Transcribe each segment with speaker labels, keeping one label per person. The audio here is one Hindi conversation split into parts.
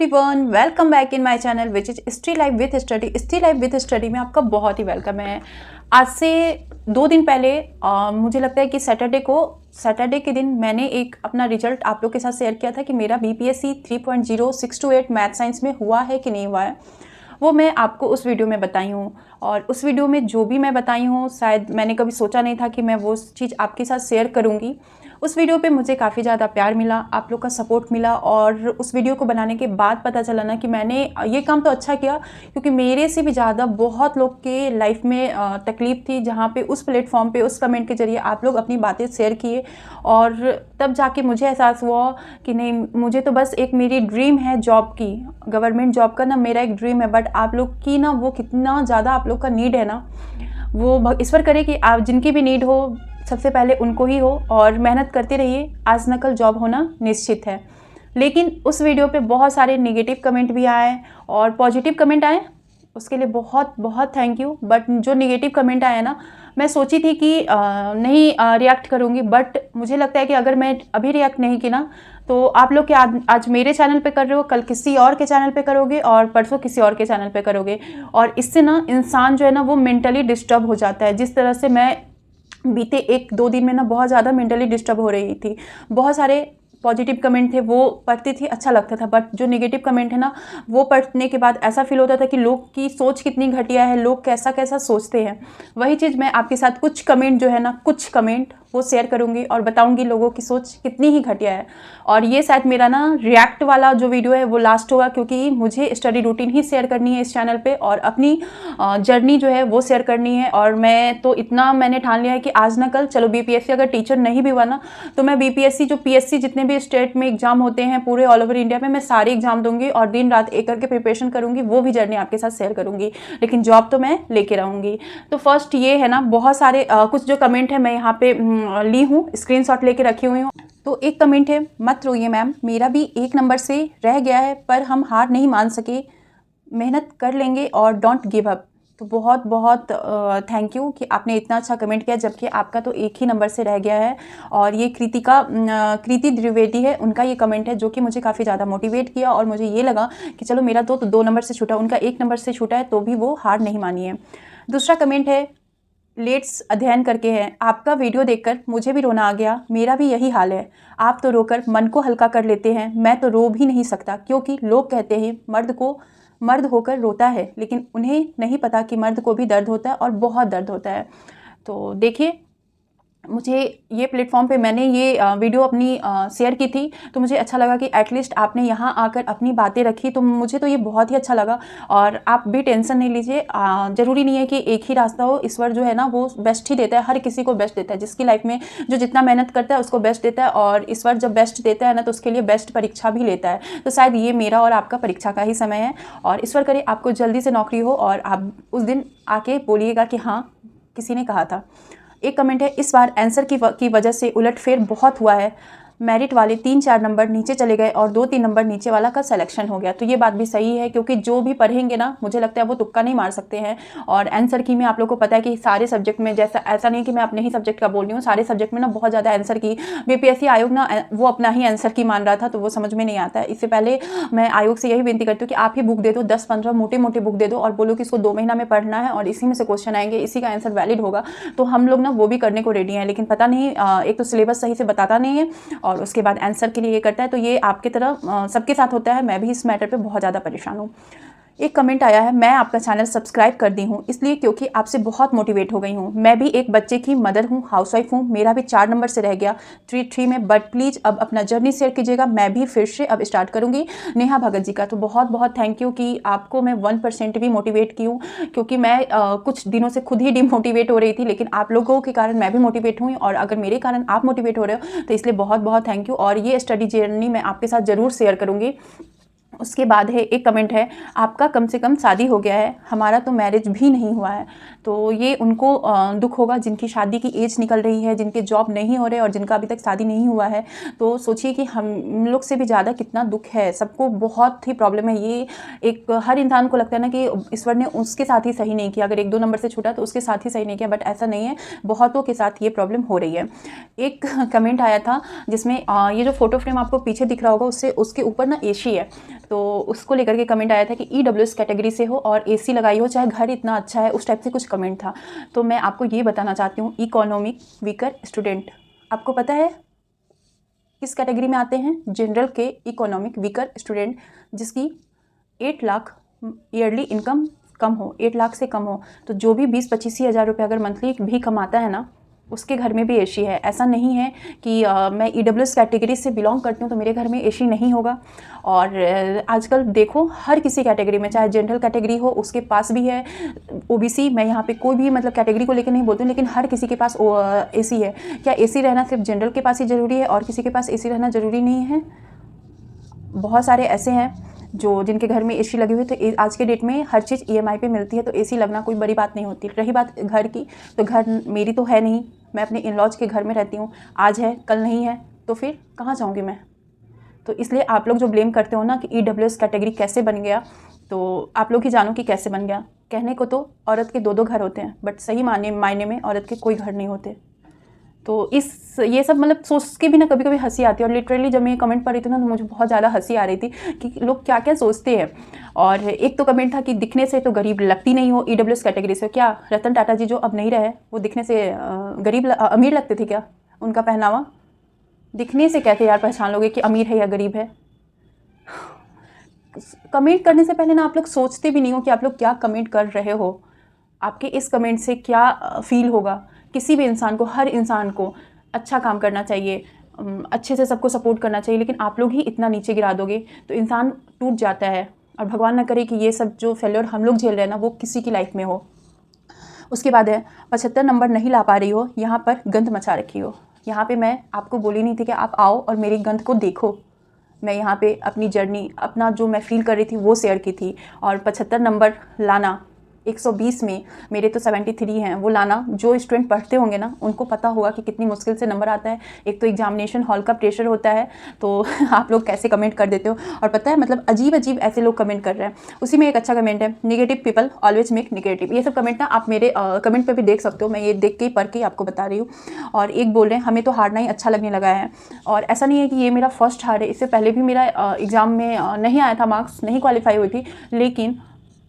Speaker 1: Everyone, welcome back in my channel which is study life with study. Study life with study में आपका बहुत ही वेलकम है। आज से 2 दिन पहले मुझे लगता है कि सैटरडे के दिन मैंने एक अपना रिजल्ट आप लोग के साथ शेयर किया था कि मेरा बीपीएससी 3.0 6 to 8 मैथ साइंस में हुआ है कि नहीं हुआ है। वो मैं आपको उस वीडियो में बताई हूँ, और उस वीडियो में जो भी मैं बताई हूँ शायद मैंने कभी सोचा नहीं था कि मैं वो चीज़ आपके साथ शेयर करूँगी। उस वीडियो पे मुझे काफ़ी ज़्यादा प्यार मिला, आप लोग का सपोर्ट मिला, और उस वीडियो को बनाने के बाद पता चला ना कि मैंने ये काम तो अच्छा किया, क्योंकि मेरे से भी ज़्यादा बहुत लोग के लाइफ में तकलीफ़ थी, जहाँ पे उस प्लेटफॉर्म पे उस कमेंट के ज़रिए आप लोग अपनी बातें शेयर किए। और तब जाके मुझे एहसास हुआ कि नहीं, मुझे तो बस एक मेरी ड्रीम है जॉब की, गवर्नमेंट जॉब का ना मेरा एक ड्रीम है, बट आप लोग की ना वो कितना ज़्यादा आप लोग का नीड है ना, वो ईश्वर करे कि आप जिनकी भी नीड हो सबसे पहले उनको ही हो, और मेहनत करते रहिए, आज न कल जॉब होना निश्चित है। लेकिन उस वीडियो पे बहुत सारे नेगेटिव कमेंट भी आए और पॉजिटिव कमेंट आए, उसके लिए बहुत बहुत थैंक यू। बट जो नेगेटिव कमेंट आए ना, मैं सोची थी कि नहीं रिएक्ट करूँगी, बट मुझे लगता है कि अगर मैं अभी रिएक्ट नहीं की ना, तो आप लोग के आज मेरे चैनल पे कर रहे हो, कल किसी और के चैनल पे करोगे, और परसों किसी और के चैनल पे करोगे, और इससे ना इंसान जो है ना वो मेंटली डिस्टर्ब हो जाता है। जिस तरह से मैं बीते 1-2 दिन में ना बहुत ज़्यादा मेंटली डिस्टर्ब हो रही थी। बहुत सारे पॉजिटिव कमेंट थे वो पढ़ती थी, अच्छा लगता था, बट जो नेगेटिव कमेंट है ना वो पढ़ने के बाद ऐसा फील होता था कि लोग की सोच कितनी घटिया है, लोग कैसा कैसा सोचते हैं। वही चीज़ मैं आपके साथ कुछ कमेंट जो है ना, कुछ कमेंट वो शेयर करूंगी और बताऊंगी लोगों की सोच कितनी ही घटिया है। और ये शायद मेरा ना रिएक्ट वाला जो वीडियो है वो लास्ट होगा, क्योंकि मुझे स्टडी रूटीन ही शेयर करनी है इस चैनल पे, और अपनी जर्नी जो है वो शेयर करनी है। और मैं तो इतना मैंने ठान लिया है कि आज ना कल चलो बीपीएससी अगर टीचर नहीं भी हुआ ना, तो मैं बीपीएससी जो पीएससी जितने भी स्टेट में एग्जाम होते हैं पूरे ऑल ओवर इंडिया में, मैं सारे एग्जाम दूंगी और दिन रात एक करके प्रिपरेशन करूंगी, वो भी जर्नी आपके साथ शेयर करूंगी। लेकिन जॉब तो मैं लेके रहूंगी। तो फर्स्ट ये है ना, बहुत सारे कुछ जो कमेंट है मैं यहाँ पे ली हूँ, स्क्रीनशॉट लेके रखी हुई हूँ। तो एक कमेंट है, मत रोइए मैम, मेरा भी 1 नंबर से रह गया है, पर हम हार नहीं मान सके, मेहनत कर लेंगे और डोंट गिव अप। तो बहुत बहुत थैंक यू कि आपने इतना अच्छा कमेंट किया, जबकि आपका तो 1 ही नंबर से रह गया है। और ये कृति द्विवेदी है, उनका ये कमेंट है जो कि मुझे काफ़ी ज़्यादा मोटिवेट किया, और मुझे ये लगा कि चलो मेरा तो 2 नंबर से छूटा, उनका 1 नंबर से छूटा है तो भी वो हार नहीं मानी है। दूसरा कमेंट है, लेट्स अध्ययन करके है, आपका वीडियो देखकर मुझे भी रोना आ गया, मेरा भी यही हाल है। आप तो रोकर मन को हल्का कर लेते हैं, मैं तो रो भी नहीं सकता, क्योंकि लोग कहते हैं मर्द होकर रोता है, लेकिन उन्हें नहीं पता कि मर्द को भी दर्द होता है, और बहुत दर्द होता है। तो देखिए, मुझे ये प्लेटफॉर्म पे मैंने ये वीडियो अपनी शेयर की थी, तो मुझे अच्छा लगा कि एटलीस्ट आपने यहाँ आकर अपनी बातें रखी, तो मुझे तो ये बहुत ही अच्छा लगा। और आप भी टेंशन नहीं लीजिए, ज़रूरी नहीं है कि एक ही रास्ता हो, ईश्वर जो है ना वो बेस्ट ही देता है, हर किसी को बेस्ट देता है, जिसकी लाइफ में जो जितना मेहनत करता है उसको बेस्ट देता है, और ईश्वर जब बेस्ट देता है ना तो उसके लिए बेस्ट परीक्षा भी लेता है। तो शायद ये मेरा और आपका परीक्षा का ही समय है, और ईश्वर करे आपको जल्दी से नौकरी हो, और आप उस दिन आके बोलिएगा कि हाँ किसी ने कहा था। एक कमेंट है, इस बार आंसर की वजह से उलटफेर बहुत हुआ है, मेरिट वाले 3-4 नंबर नीचे चले गए और 2-3 नंबर नीचे वाला का सिलेक्शन हो गया। तो ये बात भी सही है, क्योंकि जो भी पढ़ेंगे ना, मुझे लगता है वो तुक्का नहीं मार सकते हैं। और आंसर की में आप लोग को पता है कि सारे सब्जेक्ट में, जैसा ऐसा नहीं कि मैं अपने ही सब्जेक्ट का बोल रही हूँ, सारे सब्जेक्ट में ना बहुत ज़्यादा आंसर की, बीपीएससी आयोग ना वो अपना ही आंसर की मान रहा था, तो वो समझ में नहीं आता है। इससे पहले मैं आयोग से यही विनती करती हूँ कि आप ही बुक दे दो, 10-15 मोटे मोटे बुक दे दो, और बोलो कि इसको 2 महीना में पढ़ना है और इसी में से क्वेश्चन आएंगे, इसी का आंसर वैलिड होगा, तो हम लोग ना वो भी करने को रेडी हैं। लेकिन पता नहीं, एक तो सिलेबस सही से बताता नहीं है, और उसके बाद आंसर के लिए ये करता है। तो ये आपकी तरह सबके साथ होता है, मैं भी इस मैटर पे बहुत ज़्यादा परेशान हूँ। एक कमेंट आया है, मैं आपका चैनल सब्सक्राइब कर दी हूँ इसलिए क्योंकि आपसे बहुत मोटिवेट हो गई हूँ। मैं भी एक बच्चे की मदर हूँ, हाउसवाइफ हूँ, मेरा भी 4 नंबर से रह गया 3 में, बट प्लीज़ अब अपना जर्नी शेयर कीजिएगा, मैं भी फिर से अब स्टार्ट करूँगी। नेहा भगत जी का तो बहुत बहुत थैंक यू कि आपको मैं 1% भी मोटिवेट की हूँ, क्योंकि मैं कुछ दिनों से खुद ही डिमोटिवेट हो रही थी, लेकिन आप लोगों के कारण मैं भी मोटिवेट हुई, और अगर मेरे कारण आप मोटिवेट हो रहे हो तो इसलिए बहुत बहुत थैंक यू। और ये स्टडी जर्नी मैं आपके साथ ज़रूर शेयर करूँगी। उसके बाद है एक कमेंट है, आपका कम से कम शादी हो गया है, हमारा तो मैरिज भी नहीं हुआ है। तो ये उनको दुख होगा जिनकी शादी की एज निकल रही है, जिनके जॉब नहीं हो रहे और जिनका अभी तक शादी नहीं हुआ है। तो सोचिए कि हम लोग से भी ज़्यादा कितना दुख है, सबको बहुत ही प्रॉब्लम है। ये एक हर इंसान को लगता है ना कि ईश्वर ने उसके साथ ही सही नहीं किया, अगर 1-2 नंबर से छूटा तो उसके साथ ही सही नहीं किया, बट ऐसा नहीं है, बहुतों के साथ ये प्रॉब्लम हो रही है। एक कमेंट आया था जिसमें ये जो फोटो फ्रेम आपको पीछे दिख रहा होगा उससे उसके ऊपर ना एसी है, तो उसको लेकर के कमेंट आया था कि EWS कैटेगरी से हो और AC लगाई हो, चाहे घर इतना अच्छा है, उस टाइप से कुछ कमेंट था। तो मैं आपको ये बताना चाहती हूँ, इकोनॉमिक वीकर स्टूडेंट, आपको पता है किस कैटेगरी में आते हैं? जनरल के इकोनॉमिक वीकर स्टूडेंट, जिसकी 8 लाख ईयरली इनकम कम हो, 8 लाख से कम हो। तो जो भी 20-25 हज़ार रुपये अगर मंथली भी कमाता है ना, उसके घर में भी एसी है। ऐसा नहीं है कि मैं EWS कैटेगरी से बिलोंग करती हूँ तो मेरे घर में एसी नहीं होगा। और आजकल देखो हर किसी कैटेगरी में, चाहे जनरल कैटेगरी हो उसके पास भी है, OBC, मैं यहाँ पे कोई भी मतलब कैटेगरी को लेकर नहीं बोलती हूँ, लेकिन हर किसी के पास एसी है। क्या एसी रहना सिर्फ जनरल के पास ही ज़रूरी है और किसी के पास एसी रहना ज़रूरी नहीं है? बहुत सारे ऐसे हैं जो जिनके घर में एसी लगी हुई, तो आज के डेट में हर चीज़ EMI पे मिलती है, तो एसी लगना कोई बड़ी बात नहीं होती। रही बात घर की, तो घर मेरी तो है नहीं, मैं अपने इन-लॉज के घर में रहती हूँ। आज है कल नहीं है, तो फिर कहाँ जाऊँगी मैं? तो इसलिए आप लोग जो ब्लेम करते हो ना कि EWS कैटेगरी कैसे बन गया, तो आप लोग ही जानो कि कैसे बन गया। कहने को तो औरत के 2-2 घर होते हैं, बट सही मायने में औरत के कोई घर नहीं होते। तो ये सब मतलब सोच के भी ना कभी कभी हंसी आती है। और लिटरली जब मैं ये कमेंट पढ़ रही थी ना, तो मुझे बहुत ज़्यादा हंसी आ रही थी कि लोग क्या क्या सोचते हैं। और एक तो कमेंट था कि दिखने से तो गरीब लगती नहीं हो EWS कैटेगरी से। क्या रतन टाटा जी जो अब नहीं रहे, वो दिखने से अमीर लगते थे क्या? उनका पहनावा दिखने से कैसे यार पहचान लोगे कि अमीर है या गरीब है? कमेंट करने से पहले ना आप लोग सोचते भी नहीं हो कि आप लोग क्या कमेंट कर रहे हो, आपके इस कमेंट से क्या फील होगा। किसी भी इंसान को, हर इंसान को अच्छा काम करना चाहिए, अच्छे से सबको सपोर्ट करना चाहिए, लेकिन आप लोग ही इतना नीचे गिरा दोगे तो इंसान टूट जाता है। और भगवान ना करे कि ये सब जो फेल्योर हम लोग झेल रहे हैं ना, वो किसी की लाइफ में हो। उसके बाद है 75 नंबर नहीं ला पा रही हो, यहाँ पर गंद मचा रखी हो। यहाँ पे मैं आपको बोली नहीं थी कि आप आओ और मेरी गंद को देखो। मैं यहाँ पे अपनी जर्नी, अपना जो मैं फील कर रही थी वो शेयर की थी। और 75 नंबर लाना 120 में, मेरे तो 73 हैं, वो लाना, जो स्टूडेंट पढ़ते होंगे ना उनको पता होगा कि कितनी मुश्किल से नंबर आता है। एक तो एग्जामिनेशन हॉल का प्रेशर होता है, तो आप लोग कैसे कमेंट कर देते हो। और पता है मतलब अजीब अजीब ऐसे लोग कमेंट कर रहे हैं। उसी में एक अच्छा कमेंट है, negative people always make negative. ये सब कमेंट ना आप मेरे कमेंट पर भी देख सकते हो, मैं ये देख के ही पढ़ के आपको बता रही हूँ। और एक बोल रहे हैं हमें तो हारना ही अच्छा लगने लगा है। और ऐसा नहीं है कि ये मेरा फर्स्ट हार है, इससे पहले भी मेरा एग्ज़ाम में नहीं आया था मार्क्स, नहीं क्वालिफाई हुई थी, लेकिन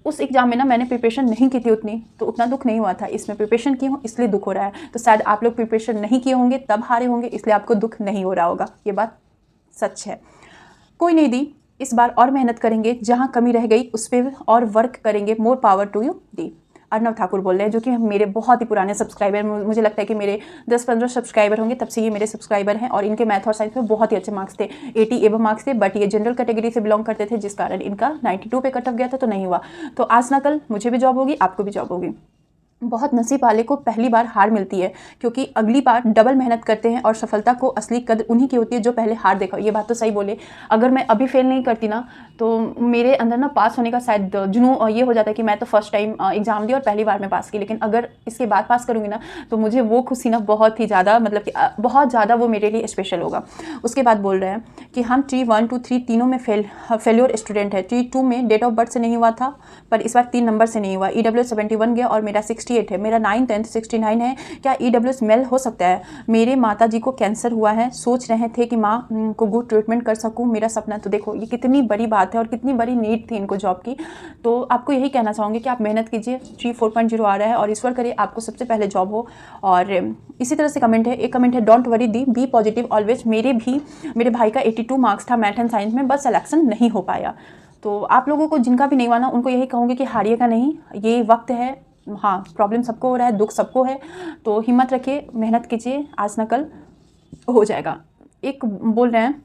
Speaker 1: उस एग्ज़ाम में ना मैंने प्रिपरेशन नहीं की थी उतनी, तो उतना दुख नहीं हुआ था। इसमें प्रिपरेशन की हूँ इसलिए दुख हो रहा है। तो शायद आप लोग प्रिपरेशन नहीं किए होंगे तब हारे होंगे, इसलिए आपको दुख नहीं हो रहा होगा। ये बात सच है। कोई नहीं दी, इस बार और मेहनत करेंगे, जहाँ कमी रह गई उस पर और वर्क करेंगे। मोर पावर टू यू दी। अर्नव ठाकुर बोल रहे हैं, जो कि मेरे बहुत ही पुराने सब्सक्राइबर, मुझे लगता है कि मेरे 10-15 सब्सक्राइबर होंगे, तब से ये मेरे सब्सक्राइबर हैं। और इनके मैथ और साइंस में बहुत ही अच्छे मार्क्स थे, 80 एबव मार्क्स थे। बट ये जनरल कैटेगरी से बिलोंग करते थे, जिस कारण इनका 92 पे कट ऑफ गया था, तो नहीं हुआ। तो आज ना कल मुझे भी जॉब होगी, आपको भी जॉब होगी। बहुत नसीब वाले को पहली बार हार मिलती है, क्योंकि अगली बार डबल मेहनत करते हैं और सफलता को असली कदर उन्हीं की होती है जो पहले हार देखा। ये बात तो सही बोले। अगर मैं अभी फेल नहीं करती ना, तो मेरे अंदर ना पास होने का शायद जुनून ये हो जाता है कि मैं तो फर्स्ट टाइम एग्ज़ाम दी और पहली बार में पास की। लेकिन अगर इसके बाद पास करूँगी ना, तो मुझे वो खुशी ना बहुत ही ज़्यादा, मतलब कि बहुत ज़्यादा वो मेरे लिए स्पेशल होगा। उसके बाद बोल रहे हैं कि हम T 1, 2, 3 तीनों में फेल्योर स्टूडेंट है। T 2 में डेट ऑफ बर्थ से नहीं हुआ था, पर इस बार 3 नंबर से नहीं हुआ। EWS 71 गया और मेरा 68 है। मेरा 9, 10, 69 है। क्या EWS मेल हो सकता है? मेरे माता जी को कैंसर हुआ है, सोच रहे थे कि माँ को गुड ट्रीटमेंट कर सकूँ, मेरा सपना। तो देखो ये कितनी बड़ी बात है और कितनी बड़ी नीड थी इनको जॉब की। तो आपको यही कहना चाहूँगी कि आप मेहनत कीजिए। 3 4.0 आ रहा है और ईश्वर करे आपको सबसे पहले जॉब हो। और इसी तरह से कमेंट है, एक कमेंट है, डोंट वरी दी, बी पॉजिटिव ऑलवेज। मेरे भाई का 82 मार्क्स था मैथ एंड साइंस में, बस सिलेक्शन नहीं हो पाया। तो आप लोगों को जिनका भी नहीं हुआ ना, उनको यही कहूँगी कि हारिएगा नहीं, ये वक्त है। हाँ, प्रॉब्लम सबको हो रहा है, दुख सबको है, तो हिम्मत रखिए, मेहनत कीजिए, आज न कल हो जाएगा। एक बोल रहे हैं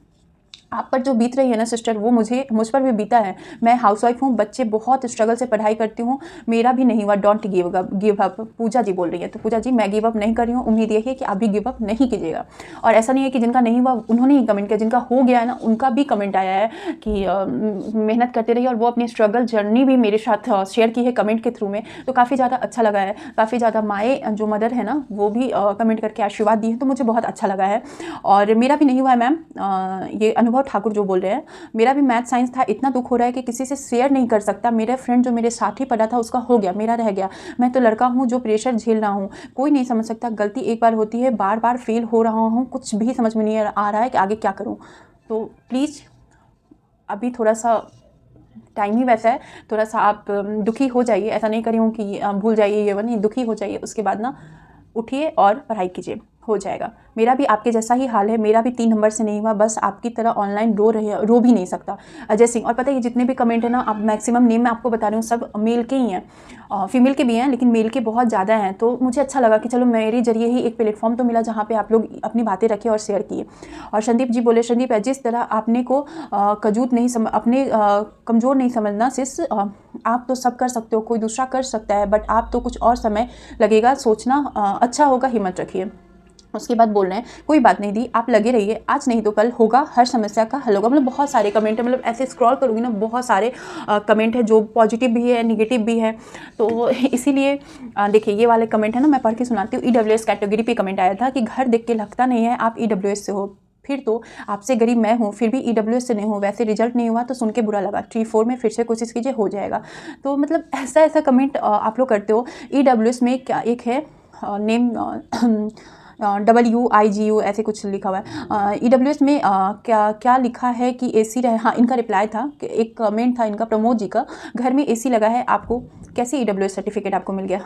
Speaker 1: आप पर जो बीत रही है ना सिस्टर, वो मुझ पर भी बीता है। मैं हाउसवाइफ हूँ, बच्चे बहुत स्ट्रगल से पढ़ाई करती हूँ, मेरा भी नहीं हुआ। Don't give up. Pooja ji बोल रही है। तो पूजा जी, मैं गिव अप नहीं कर रही हूँ, उम्मीद यही है कि आप भी गिव अप नहीं कीजिएगा। और ऐसा नहीं है कि जिनका नहीं हुआ उन्होंने ही कमेंट किया, जिनका हो गया है ना उनका भी कमेंट आया है कि मेहनत करते रहिए। और वो अपनी स्ट्रगल जर्नी भी मेरे साथ शेयर की है कमेंट के थ्रू में, तो काफ़ी ज़्यादा अच्छा लगा है। काफ़ी ज़्यादा माए जो मदर है ना, वो भी कमेंट करके आशीर्वाद दी है, तो मुझे बहुत अच्छा लगा है। और मेरा भी नहीं हुआ है मैम, ये अनुभव ठाकुर जो बोल रहे हैं, मेरा भी मैथ साइंस था, इतना दुख हो रहा है कि किसी से शेयर नहीं कर सकता। मेरा फ्रेंड जो मेरे साथ ही पढ़ा था उसका हो गया, मेरा रह गया। मैं तो लड़का हूँ जो प्रेशर झेल रहा हूँ, कोई नहीं समझ सकता। गलती एक बार होती है, बार बार फेल हो रहा हूँ, कुछ भी समझ में नहीं आ रहा है कि आगे क्या करूँ। तो प्लीज़ अभी थोड़ा सा टाइम ही वैसा है, थोड़ा सा आप दुखी हो जाइए, ऐसा नहीं करी हूँ कि भूल जाइए ये वो नहीं, दुखी हो जाइए, उसके बाद ना उठिए और पढ़ाई कीजिए, हो जाएगा। मेरा भी आपके जैसा ही हाल है, मेरा भी 3 नंबर से नहीं हुआ, बस आपकी तरह ऑनलाइन रो भी नहीं सकता। अजय सिंह, और पता है ये जितने भी कमेंट है ना, आप मैक्सिमम नेम मैं आपको बता रही हूँ सब मेल के ही हैं, फीमेल के भी हैं लेकिन मेल के बहुत ज़्यादा हैं। तो मुझे अच्छा लगा कि चलो मेरे जरिए ही एक प्लेटफॉर्म तो मिला जहाँ पे आप लोग अपनी बातें रखे और शेयर किए। और संदीप जी बोले, संदीप है जिस तरह आपने को कजूत नहीं समझ, अपने कमज़ोर नहीं समझना सिस, आप तो सब कर सकते हो, कोई दूसरा कर सकता है, बट आप तो कुछ और समय लगेगा सोचना, अच्छा होगा, हिम्मत रखिए। उसके बाद बोल रहे हैं कोई बात नहीं दी, आप लगे रहिए, आज नहीं तो कल होगा, हर समस्या का हल होगा। मतलब बहुत सारे कमेंट है, मतलब ऐसे स्क्रॉल करूँगी ना बहुत सारे कमेंट है जो पॉजिटिव भी है निगेटिव भी है। तो इसीलिए देखिए ये वाले कमेंट है ना, मैं पढ़ के सुनाती हूँ। EWS कैटेगरी पे कमेंट आया था कि घर देख के लगता नहीं है आप EWS से हो, फिर तो आपसे गरीब मैं हूँ, फिर भी EWS से नहीं हूँ, वैसे रिजल्ट नहीं हुआ तो सुन के बुरा लगा, 3-4 में फिर से कोशिश कीजिए, हो जाएगा। तो मतलब ऐसा कमेंट आप लोग करते हो। EWS में क्या एक है नेम WIGU ऐसे कुछ लिखा हुआ है। EWS में क्या लिखा है कि AC रहे। हाँ, इनका रिप्लाई था कि एक कमेंट था इनका प्रमोद जी का, घर में AC लगा है, आपको कैसे EWS सर्टिफिकेट आपको मिल गया।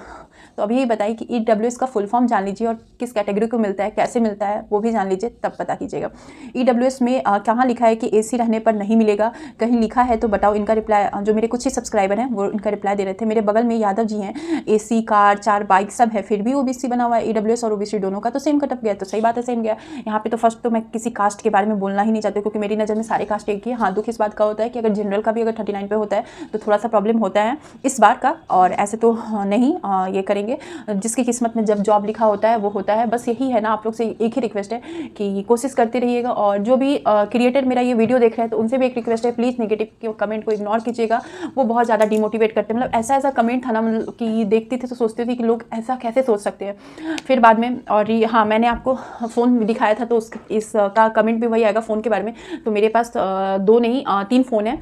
Speaker 1: तो अभी ये बताइए कि EWS का फुल फॉर्म जान लीजिए और किस कैटेगरी को मिलता है, कैसे मिलता है वो भी जान लीजिए, तब पता कीजिएगा। EWS में कहाँ लिखा है कि AC रहने पर नहीं मिलेगा, कहीं लिखा है तो बताओ। इनका रिप्लाई, जो मेरे कुछ ही सब्सक्राइबर हैं वो इनका रिप्लाई दे रहे थे। मेरे बगल में यादव जी हैं, AC कार 4 बाइक सब है, फिर भी OBC बना हुआ है। EWS और OBC दोनों का तो सेम कटअप गया, तो सही बात है सेम गया। यहाँ पे तो फर्स्ट तो मैं किसी कास्ट के बारे में बोलना ही नहीं चाहती क्योंकि मेरी नज़र में सारे कास्ट एक ही है। हाँ, दुख इस बात का होता है कि अगर जनरल का भी अगर 39 पे होता है तो थोड़ा सा प्रॉब्लम होता है इस बार का, और ऐसे तो नहीं ये करेंगे। जिसकी किस्मत में जब जॉब लिखा होता है वो होता है। बस यही है ना, आप लोग से एक ही रिक्वेस्ट है कि कोशिश करते रहिएगा। और जो भी क्रिएटर मेरा ये वीडियो देख रहे हैं तो उनसे भी एक रिक्वेस्ट है, प्लीज़ नेगेटिव कमेंट को इग्नोर कीजिएगा, वो बहुत ज़्यादा डिमोटिवेट करते हैं। मतलब ऐसा कमेंट था ना, मतलब कि देखती थी तो सोचती थी कि लोग ऐसा कैसे सोच सकते हैं। फिर बाद में, और हाँ मैंने आपको फ़ोन दिखाया था तो इसका कमेंट भी वही आएगा फ़ोन के बारे में। तो मेरे पास 2 नहीं 3 फ़ोन है,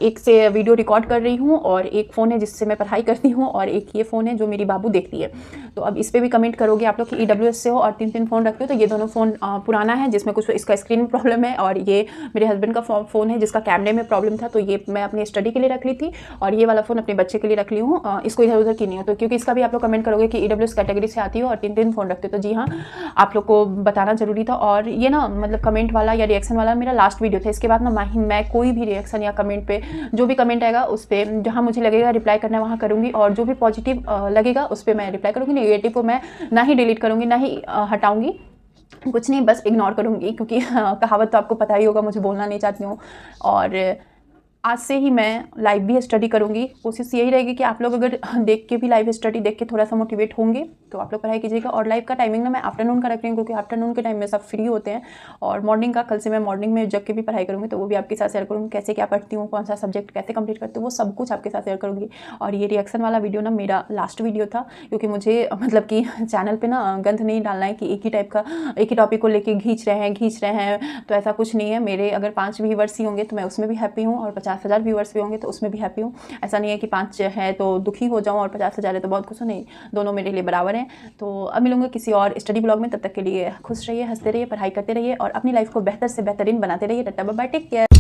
Speaker 1: एक से वीडियो रिकॉर्ड कर रही हूँ और एक फ़ोन है जिससे मैं पढ़ाई करती हूँ, और एक ये फ़ोन है जो मेरी बाबू देखती है। तो अब इस पर भी कमेंट करोगे आप लोग कि EWS से हो और 3 फ़ोन रखते हो, तो ये दोनों फ़ोन पुराना है जिसमें कुछ इसका स्क्रीन में प्रॉब्लम है, और ये मेरे हस्बैंड का फ़ोन है जिसका कैमरे में प्रॉब्लम था, तो ये मैं अपनी स्टडी के लिए रख ली थी, और ये वाला फ़ोन अपने बच्चे के लिए रख ली हूँ, इसको इधर उधर की नहीं हो। तो क्योंकि इसका भी आप लोग कमेंट करोगे कि EWS कैटेगरी से आती हो और 3 फ़ोन रखते हो, तो जी हाँ आप लोग को बताना ज़रूरी था। और ये ना मतलब कमेंट वाला या रिएक्शन वाला मेरा लास्ट वीडियो था। इसके बाद ना मैं कोई भी रिएक्शन या कमेंट पे जो भी कमेंट आएगा उस पर जहाँ मुझे लगेगा रिप्लाई करना है वहाँ करूँगी, और जो भी पॉजिटिव लगेगा उस पर मैं रिप्लाई करूँगी, नेगेटिव को मैं ना ही डिलीट करूँगी ना ही हटाऊँगी, कुछ नहीं बस इग्नोर करूँगी, क्योंकि कहावत तो आपको पता ही होगा, मुझे बोलना नहीं चाहती हूँ। और आज से ही मैं लाइव भी स्टडी करूँगी। कोशिश यही रहेगी कि आप लोग अगर देख के भी लाइव स्टडी देख के थोड़ा सा मोटिवेट होंगे तो आप लोग पढ़ाई कीजिएगा। और लाइव का टाइमिंग ना मैं आफ्टरनून का रख रही हूँ क्योंकि आफ्टरनून के टाइम में सब फ्री होते हैं, और मॉर्निंग का कल से मैं मॉर्निंग में जग के भी पढ़ाई करूँगी, तो वो भी आपके साथ शेयर करूँगी, कैसे क्या पढ़ती हूँ, कौन सा सब्जेक्ट कैसे कंप्लीट करती हूँ, वो सब कुछ आपके साथ शेयर करूँगी। और ये रिएक्शन वाला वीडियो ना मेरा लास्ट वीडियो था, क्योंकि मुझे मतलब कि चैनल पर ना गंद नहीं डालना है कि एक ही टॉपिक को लेके खींच रहे हैं, तो ऐसा कुछ नहीं है। मेरे अगर 5 व्यूवर्स ही होंगे तो मैं उसमें भी हैप्पी हूँ, और 50,000 व्यूवर्स भी होंगे तो उसमें भी हैप्पी हूँ। ऐसा नहीं है कि 5 है तो दुखी हो जाऊँ और 50,000 है तो बहुत खुश हूँ, नहीं, दोनों मेरे लिए बराबर हैं। तो अब मिलूंगे किसी और स्टडी ब्लॉग में, तब तक के लिए खुश रहिए, हंसते रहिए, पढ़ाई करते रहिए और अपनी लाइफ को बेहतर से बेहतरीन बनाते रहिए। Tata bye bye, take care.